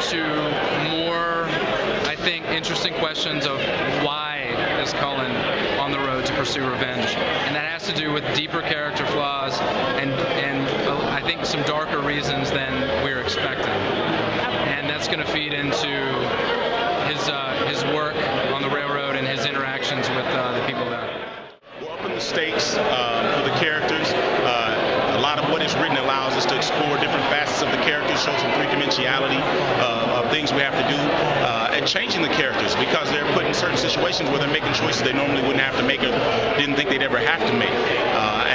to more, I think, interesting questions of why is Cullen on the road to pursue revenge, and that has to do with deeper character flaws and I think some darker reasons than we were expecting, and that's going to feed into his work on the railroad and his interactions with the people there. We're upping the stakes for the characters. A lot of what is written allows us to explore different facets of the characters, show some three-dimensionality of things we have to do, and changing the characters because they're put in certain situations where they're making choices they normally wouldn't have to make or didn't think they'd ever have to make.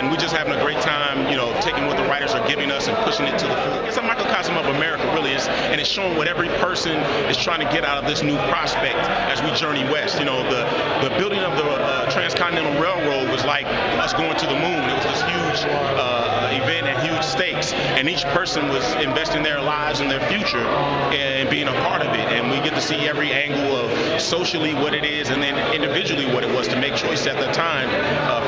And we're just having a great time, taking what the writers are giving us and pushing it to the full. It's a microcosm of America, really, and it's showing what every person is trying to get out of this new prospect as we journey west. The building of the Transcontinental Railroad was like us going to the moon. It was this huge event and huge stakes, and each person was investing their lives and their future and being a part of it. And we get to see every angle of socially what it is and then individually what it was to make choices at the time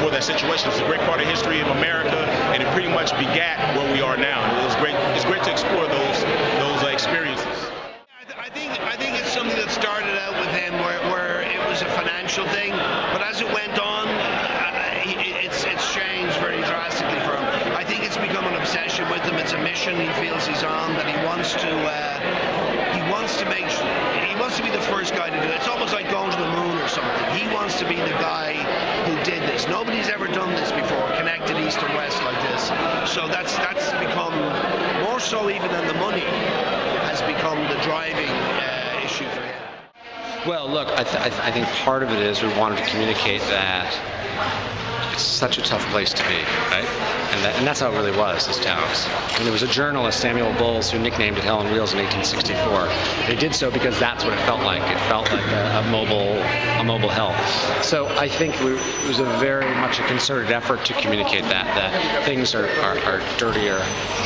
for that situation. It's a great part of history of America, and it pretty much begat where we are now. It was great. It's great to explore those experiences. I think it's something that started out with him where it was a financial thing, but as it went on, it's changed very drastically for him. I think it's become an obsession with him. It's a mission he feels he's on, that he wants to be the first guy to do it. It's almost like going to the moon or something. He wants to be the guy who did this. Nobody's ever done this before, connected east and west like this. So that's become more so even than the money has become the driving issue for him. Well, look, I think part of it is we wanted to communicate that it's such a tough place to be, right? And that's how it really was, this town. I mean, there was a journalist, Samuel Bowles, who nicknamed it Hell on Wheels in 1864. They did so because that's what it felt like. It felt like a mobile hell. So I think it was a very much a concerted effort to communicate that things are dirtier,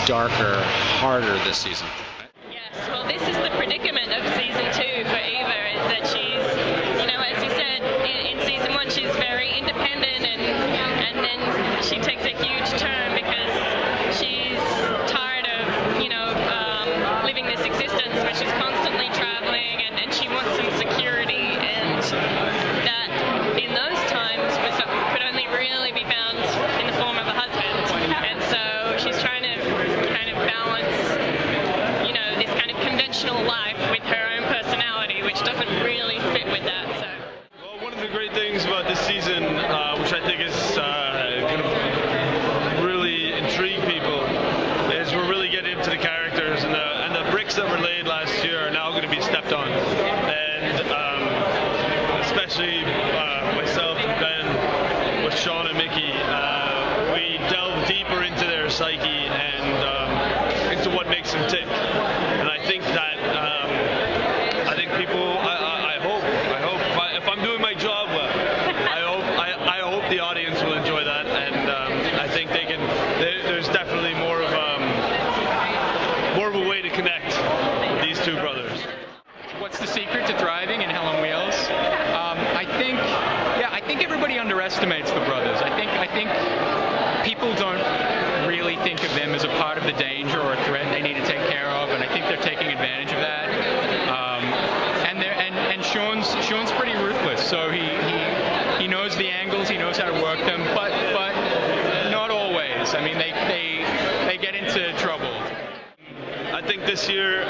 darker, harder this season. Yes, well, this is the predicament of season 2 for Eva, is that she's, as you said, in season 1 she's very independent, and then she takes a huge turn because she's tired of, living this existence where she's constantly traveling, and she wants some security, and that in those times could only really be found in the form of a husband. And so she's trying to kind of balance, this kind of conventional life with her own personality, which doesn't really fit with that. So. Well, one of the great things about this season, which I think is going to really intrigue people, is we're really getting into the characters, and the bricks that were laid last year are now going to be stepped on. And especially myself and Ben, with Sean and Mickey, we delve deeper into their psyche and into what makes them tick. And I think that people, I hope if I'm doing my job well, I hope the audience will enjoy that, and I think there's definitely more of a way to connect with these two brothers. What's the secret to thriving in Hell on Wheels? I think everybody underestimates the brothers. I think people don't really think of them as a part of the danger or a threat they need to take care of, and I think they're taking advantage of that. And Sean's pretty ruthless, so he knows the angles, he knows how to work them, but not always. I mean, they get into trouble. I think this year